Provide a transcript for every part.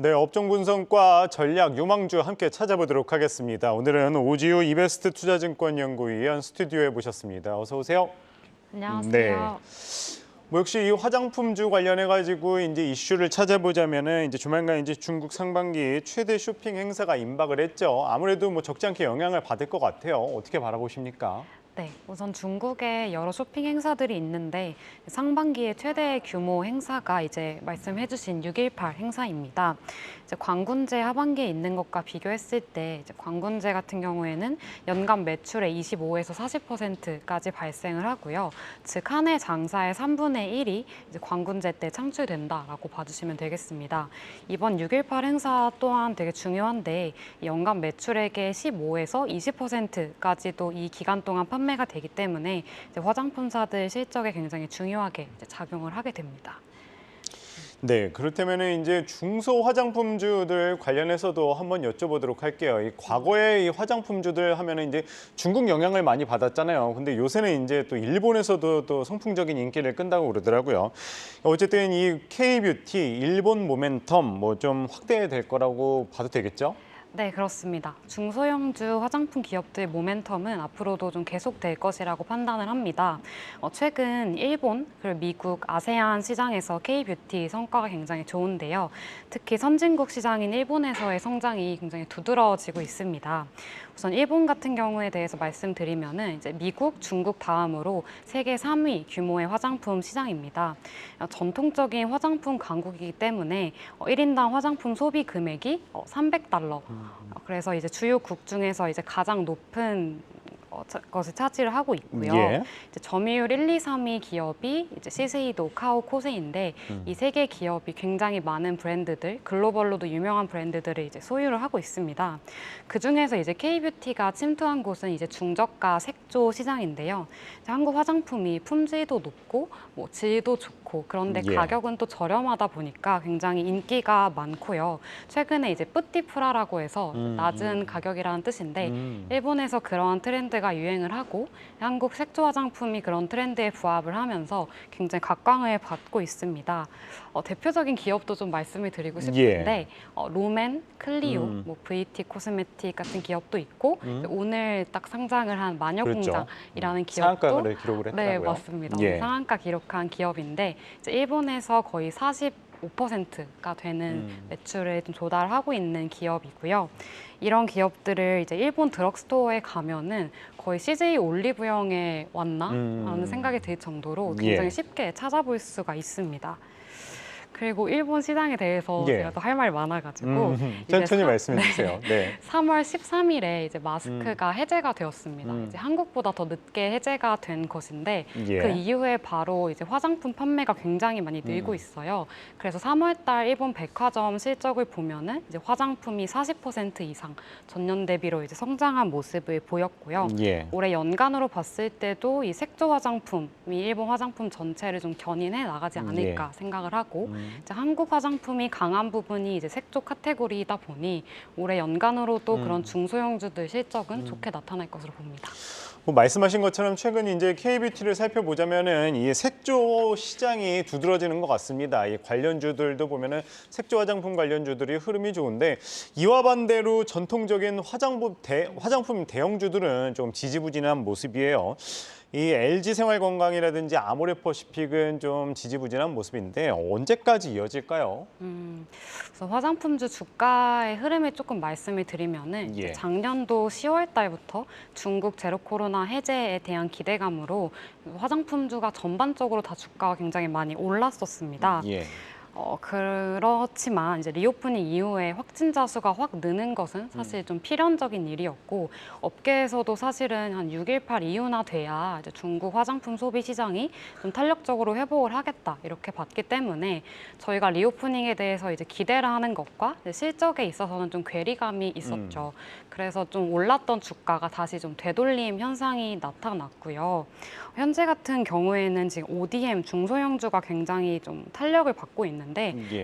네, 업종 분석과 전략 유망주 함께 찾아보도록 하겠습니다. 오늘은 오지우 이베스트 투자증권연구위원 스튜디오에 모셨습니다. 어서 오세요. 안녕하세요. 네. 역시 이 화장품주 관련해 가지고 이제 이슈를 찾아보자면은 이제 조만간 이제 중국 상반기 최대 쇼핑 행사가 임박을 했죠. 아무래도 뭐 적지 않게 영향을 받을 것 같아요. 어떻게 바라보십니까? 네, 우선 중국에 여러 쇼핑 행사들이 있는데 상반기에 최대 규모 행사가 이제 말씀해주신 6.18 행사입니다. 이제 광군제 하반기에 있는 것과 비교했을 때 이제 광군제 같은 경우에는 연간 매출의 25에서 40%까지 발생을 하고요. 즉 한 해 장사의 3분의 1이 이제 광군제 때 창출된다라고 봐주시면 되겠습니다. 이번 6.18 행사 또한 되게 중요한데 연간 매출액의 15에서 20%까지도 이 기간 동안 판매가 되기 때문에 이제 화장품사들 실적에 굉장히 중요하게 이제 작용을 하게 됩니다. 네, 그렇다면은 이제 중소 화장품주들 관련해서도 한번 여쭤보도록 할게요. 이 과거에 이 화장품주들 하면은 이제 중국 영향을 많이 받았잖아요. 근데 요새는 이제 또 일본에서도 또 선풍적인 인기를 끈다고 그러더라고요. 어쨌든 이 K뷰티 일본 모멘텀 뭐 좀 확대될 거라고 봐도 되겠죠? 네, 그렇습니다. 중소형주 화장품 기업들의 모멘텀은 앞으로도 좀 계속될 것이라고 판단을 합니다. 최근 일본, 그리고 미국, 아세안 시장에서 K뷰티 성과가 굉장히 좋은데요. 특히 선진국 시장인 일본에서의 성장이 굉장히 두드러지고 있습니다. 우선 일본 같은 경우에 대해서 말씀드리면은 이제 미국, 중국 다음으로 세계 3위 규모의 화장품 시장입니다. 전통적인 화장품 강국이기 때문에 1인당 화장품 소비 금액이 300달러. 그래서 이제 주요국 중에서 이제 가장 높은 것을 차지를 하고 있고요. 예. 이제 점유율 1, 2, 3위 기업이 이제 시스이도, 카오, 코세인데 이 세 개 기업이 굉장히 많은 브랜드들, 글로벌로도 유명한 브랜드들을 이제 소유를 하고 있습니다. 그 중에서 이제 K뷰티가 침투한 곳은 이제 중저가 색조 시장인데요. 이제 한국 화장품이 품질도 높고 뭐 질도 좋고 그런데 예. 가격은 또 저렴하다 보니까 굉장히 인기가 많고요. 최근에 이제 뿌띠프라라고 해서 낮은 가격이라는 뜻인데 일본에서 그러한 트렌드가 유행을 하고 한국 색조 화장품이 그런 트렌드에 부합을 하면서 굉장히 각광을 받고 있습니다. 대표적인 기업도 좀 말씀을 드리고 싶은데 롬앤, 클리오, 뭐 VT 코스메틱 같은 기업도 있고 오늘 딱 상장을 한 마녀공장이라는 기업도 상한가를 기록을 했더라고요. 네, 맞습니다. 예. 상한가 기록한 기업인데 이제 일본에서 거의 45%가 되는 매출을 좀 조달하고 있는 기업이고요. 이런 기업들을 이제 일본 드럭스토어에 가면은 거의 CJ 올리브영에 왔나? 라는 생각이 들 정도로 굉장히 쉽게 찾아볼 수가 있습니다. 그리고 일본 시장에 대해서 제가 또 할 말이 많아가지고 천천히 말씀해 주세요. 네. 3월 13일에 이제 마스크가 해제가 되었습니다. 이제 한국보다 더 늦게 해제가 된 것인데 그 이후에 바로 이제 화장품 판매가 굉장히 많이 늘고 있어요. 그래서 3월달 일본 백화점 실적을 보면은 이제 화장품이 40% 이상 전년 대비로 이제 성장한 모습을 보였고요. 올해 연간으로 봤을 때도 이 색조 화장품이 일본 화장품 전체를 좀 견인해 나가지 않을까 생각을 하고. 이제 한국 화장품이 강한 부분이 이제 색조 카테고리이다 보니 올해 연간으로도 그런 중소형주들 실적은 좋게 나타날 것으로 봅니다. 뭐 말씀하신 것처럼 최근 이제 K뷰티를 살펴보자면은 이 색조 시장이 두드러지는 것 같습니다. 이 관련주들도 보면은 색조 화장품 관련주들이 흐름이 좋은데 이와 반대로 전통적인 화장품 대형주들은 좀 지지부진한 모습이에요. 이 LG 생활건강이라든지 아모레퍼시픽은 좀 지지부진한 모습인데 언제까지 이어질까요? 우선 화장품주 주가의 흐름을 조금 말씀을 드리면은 작년도 10월 달부터 중국 제로 코로나 해제에 대한 기대감으로 화장품주가 전반적으로 다 주가가 굉장히 많이 올랐었습니다. 그렇지만 이제 리오프닝 이후에 확진자 수가 확 느는 것은 사실 좀 필연적인 일이었고 업계에서도 사실은 한 6.18 이후나 돼야 이제 중국 화장품 소비 시장이 좀 탄력적으로 회복을 하겠다 이렇게 봤기 때문에 저희가 리오프닝에 대해서 이제 기대를 하는 것과 이제 실적에 있어서는 좀 괴리감이 있었죠. 그래서 좀 올랐던 주가가 다시 좀 되돌림 현상이 나타났고요. 현재 같은 경우에는 지금 ODM 중소형주가 굉장히 좀 탄력을 받고 있는데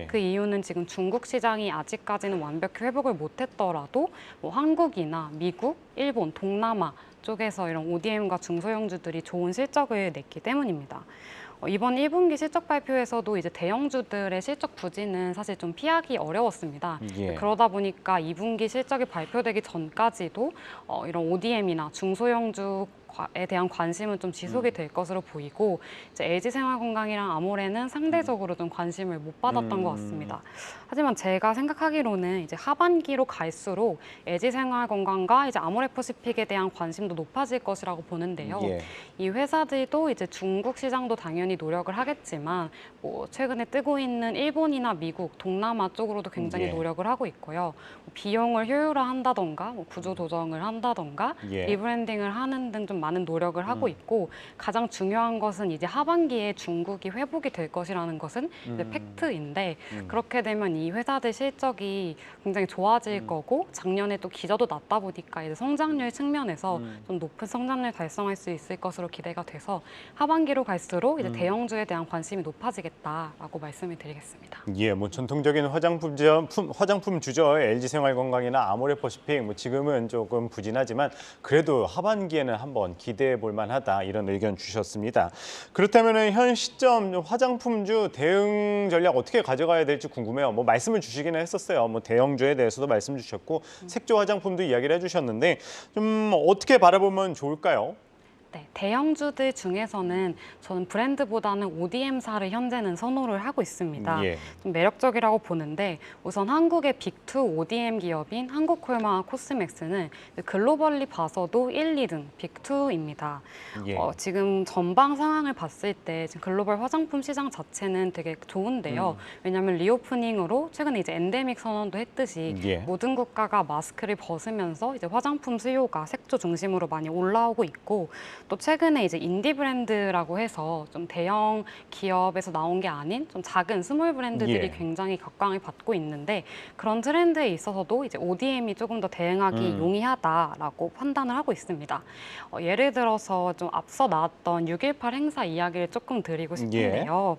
그 이유는 지금 중국 시장이 아직까지는 완벽히 회복을 못했더라도 뭐 한국이나 미국, 일본, 동남아 쪽에서 이런 ODM과 중소형주들이 좋은 실적을 냈기 때문입니다. 이번 1분기 실적 발표에서도 이제 대형주들의 실적 부진은 사실 좀 피하기 어려웠습니다. 예. 그러다 보니까 2분기 실적이 발표되기 전까지도 이런 ODM이나 중소형주에 대한 관심은 좀 지속이 될 것으로 보이고 이제 LG생활건강이랑 아모레는 상대적으로 좀 관심을 못 받았던 것 같습니다. 하지만 제가 생각하기로는 이제 하반기로 갈수록 LG생활건강과 이제 아모레퍼시픽에 대한 관심도 높아질 것이라고 보는데요. 예. 이 회사들도 이제 중국 시장도 당연히 노력을 하겠지만 뭐 최근에 뜨고 있는 일본이나 미국, 동남아 쪽으로도 굉장히 예. 노력을 하고 있고요. 뭐 비용을 효율화한다던가 뭐 구조 조정을 한다던가 예. 리브랜딩을 하는 등 좀 많은 노력을 하고 있고 가장 중요한 것은 이제 하반기에 중국이 회복이 될 것이라는 것은 이제 팩트인데 그렇게 되면 이 회사들 실적이 굉장히 좋아질 거고 작년에 또 기저도 낮다 보니까 이제 성장률 측면에서 좀 높은 성장률 달성할 수 있을 것으로 기대가 돼서 하반기로 갈수록 이제 대형주에 대한 관심이 높아지겠다라고 말씀을 드리겠습니다. 예, 뭐 전통적인 화장품 주죠. LG생활건강이나 아모레퍼시픽 뭐 지금은 조금 부진하지만 그래도 하반기에는 한번 기대해 볼 만하다 이런 의견 주셨습니다. 그렇다면은 현 시점 화장품주 대응 전략 어떻게 가져가야 될지 궁금해요. 뭐 말씀을 주시기는 했었어요. 뭐 대형주에 대해서도 말씀 주셨고 색조 화장품도 이야기를 해주셨는데 좀 어떻게 바라보면 좋을까요? 네, 대형주들 중에서는 저는 브랜드보다는 ODM사를 현재는 선호를 하고 있습니다. 예. 좀 매력적이라고 보는데 우선 한국의 빅2 ODM 기업인 한국콜마와 코스맥스는 글로벌리 봐서도 1, 2등 빅2입니다. 예. 지금 전방 상황을 봤을 때 지금 글로벌 화장품 시장 자체는 되게 좋은데요. 왜냐하면 리오프닝으로 최근에 이제 엔데믹 선언도 했듯이 예. 모든 국가가 마스크를 벗으면서 이제 화장품 수요가 색조 중심으로 많이 올라오고 있고 또 최근에 이제 인디 브랜드라고 해서 좀 대형 기업에서 나온 게 아닌 좀 작은 스몰 브랜드들이 예. 굉장히 각광을 받고 있는데 그런 트렌드에 있어서도 이제 ODM이 조금 더 대응하기 용이하다라고 판단을 하고 있습니다. 예를 들어서 좀 앞서 나왔던 6.18 행사 이야기를 조금 드리고 싶은데요.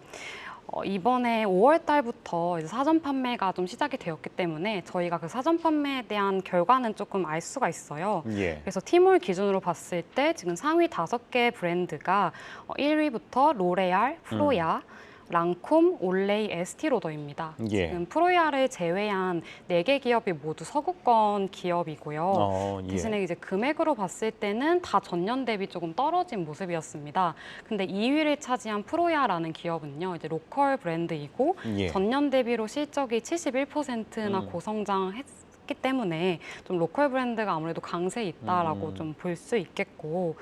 이번에 5월 달부터 이제 사전 판매가 좀 시작이 되었기 때문에 저희가 그 사전 판매에 대한 결과는 조금 알 수가 있어요. 예. 그래서 티몰 기준으로 봤을 때 지금 상위 5개 브랜드가 1위부터 로레알, 프로야, 랑콤, 올레이, 에스티로더입니다. 예. 지금 프로야를 제외한 4개 기업이 모두 서구권 기업이고요. 예. 대신에 이제 금액으로 봤을 때는 다 전년 대비 조금 떨어진 모습이었습니다. 근데 2위를 차지한 프로야라는 기업은요, 이제 로컬 브랜드이고 예. 전년 대비로 실적이 71%나 고성장했기 때문에 좀 로컬 브랜드가 아무래도 강세 있다라고 좀 볼 수 있겠고.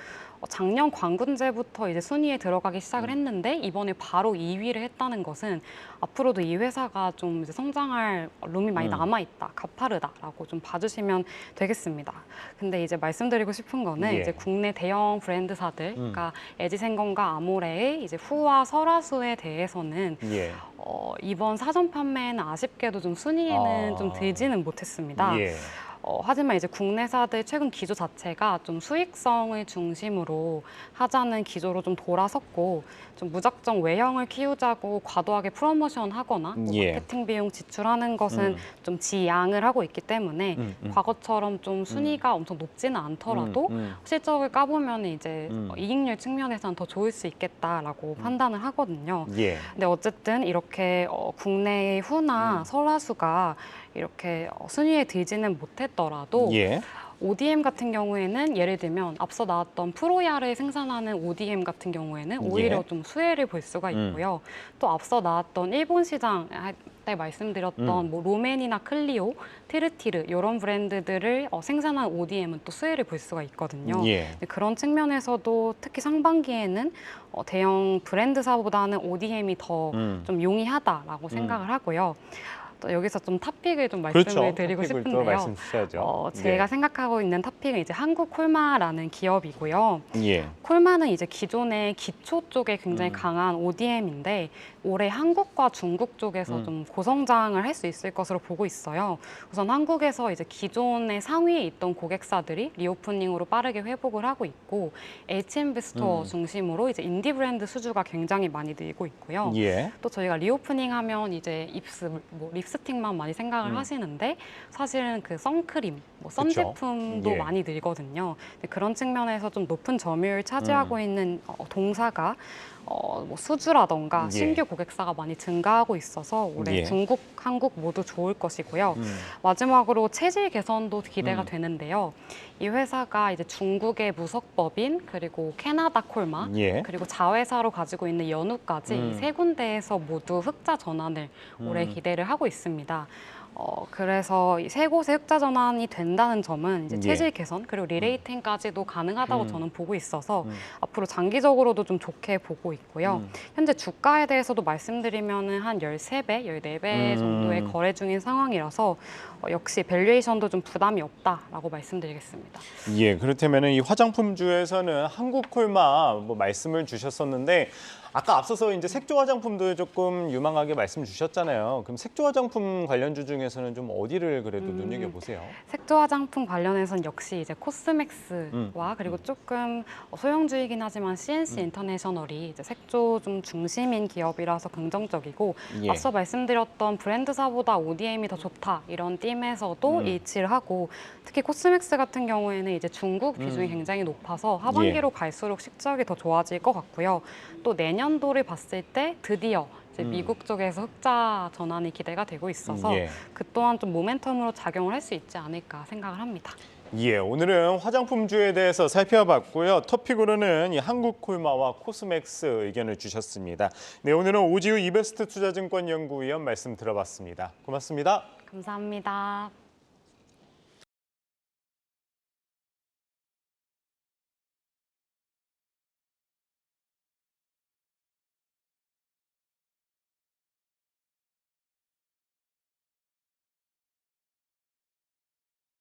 작년 광군제부터 이제 순위에 들어가기 시작을 했는데 이번에 바로 2위를 했다는 것은 앞으로도 이 회사가 좀 이제 성장할 룸이 많이 남아있다, 가파르다라고 좀 봐주시면 되겠습니다. 근데 이제 말씀드리고 싶은 거는 예. 이제 국내 대형 브랜드사들, 그러니까 LG생건과 아모레의 이제 후와 설화수에 대해서는 예. 이번 사전 판매는 아쉽게도 좀 순위에는 좀 들지는 못했습니다. 예. 하지만 이제 국내사들 최근 기조 자체가 좀 수익성을 중심으로 하자는 기조로 좀 돌아섰고 좀 무작정 외형을 키우자고 과도하게 프로모션하거나 뭐 예. 마케팅 비용 지출하는 것은 좀 지양을 하고 있기 때문에 과거처럼 좀 순위가 엄청 높지는 않더라도 실적을 까보면 이제 이익률 측면에서는 더 좋을 수 있겠다라고 판단을 하거든요. 예. 근데 어쨌든 이렇게 국내의 후나 설화수가 이렇게 순위에 들지는 못했더라도 예. ODM 같은 경우에는 예를 들면 앞서 나왔던 프로야를 생산하는 ODM 같은 경우에는 오히려 좀 수혜를 볼 수가 있고요. 또 앞서 나왔던 일본 시장 할 때 말씀드렸던 뭐 로맨이나 클리오, 티르티르 이런 브랜드들을 생산한 ODM은 또 수혜를 볼 수가 있거든요. 예. 그런 측면에서도 특히 상반기에는 대형 브랜드사보다는 ODM이 더 좀 용이하다라고 생각을 하고요. 또 여기서 좀 토픽을 좀 말씀을 그렇죠. 드리고 토픽을 또 싶은데요. 말씀 주셔야죠. 제가 생각하고 있는 토픽은 이제 한국콜마라는 기업이고요. 예. 콜마는 이제 기존의 기초 쪽에 굉장히 강한 ODM인데 올해 한국과 중국 쪽에서 좀 고성장을 할 수 있을 것으로 보고 있어요. 우선 한국에서 이제 기존의 상위에 있던 고객사들이 리오프닝으로 빠르게 회복을 하고 있고 H&B 스토어 중심으로 이제 인디 브랜드 수주가 굉장히 많이 늘고 있고요. 예. 또 저희가 리오프닝 하면 이제 입스, 뭐 립스틱만 많이 생각을 하시는데 사실은 그 선크림, 뭐 선 그쵸. 제품도 예. 많이 늘거든요. 근데 그런 측면에서 좀 높은 점유율 차지하고 있는 동사가 뭐 수주라던가 예. 신규 고객사가 많이 증가하고 있어서 올해 예. 중국, 한국 모두 좋을 것이고요. 마지막으로 체질 개선도 기대가 되는데요. 이 회사가 이제 중국의 무역법인 그리고 캐나다 콜마 예. 그리고 자회사로 가지고 있는 연우까지 세 군데에서 모두 흑자 전환을 올해 기대를 하고 있습니다. 그래서 이 세 곳의 흑자 전환이 된다는 점은 이제 예. 체질 개선 그리고 리레이팅까지도 가능하다고 저는 보고 있어서 앞으로 장기적으로도 좀 좋게 보고 있고요. 현재 주가에 대해서도 말씀드리면은 한 13배, 14배 정도의 거래 중인 상황이라서 역시 밸류에이션도 좀 부담이 없다라고 말씀드리겠습니다. 예, 그렇다면 이 화장품주에서는 한국콜마 뭐 말씀을 주셨었는데 아까 앞서서 이제 색조 화장품도 조금 유망하게 말씀 주셨잖아요. 그럼 색조 화장품 관련주 중에서는 좀 어디를 그래도 눈여겨 보세요? 색조 화장품 관련해서는 역시 이제 코스맥스와 그리고 조금 소형주이긴 하지만 CNC 인터내셔널이 이제 색조 좀 중심인 기업이라서 긍정적이고 예. 앞서 말씀드렸던 브랜드사보다 ODM이 더 좋다 이런 팀에서도 일치를 하고 특히 코스맥스 같은 경우에는 이제 중국 비중이 굉장히 높아서 하반기로 갈수록 실적이 더 좋아질 것 같고요. 또 내년도를 봤을 때 드디어 이제 미국 쪽에서 흑자 전환이 기대가 되고 있어서 예. 그 또한 좀 모멘텀으로 작용을 할 수 있지 않을까 생각을 합니다. 예, 오늘은 화장품주에 대해서 살펴봤고요. 토픽으로는 이 한국콜마와 코스맥스 의견을 주셨습니다. 네, 오늘은 오지우 이베스트 투자증권연구위원 말씀 들어봤습니다. 고맙습니다. 감사합니다.